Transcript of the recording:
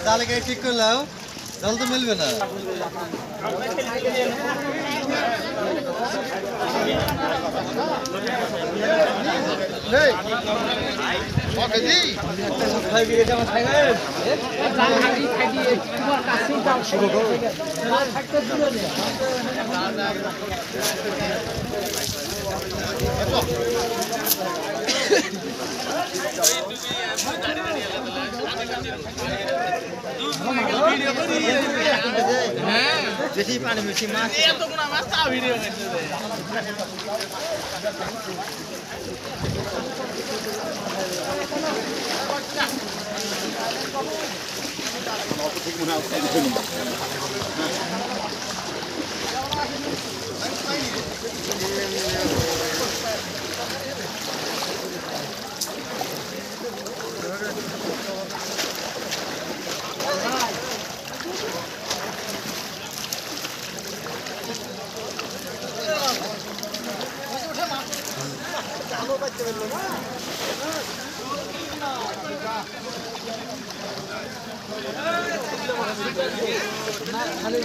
জালে গাড়ি ঠিক করলাম জল তো মিলবে না বেশি পানি বেশি মাছ এতগুলো মাছ তা ভিডিও করতে ঠিক মনে খালি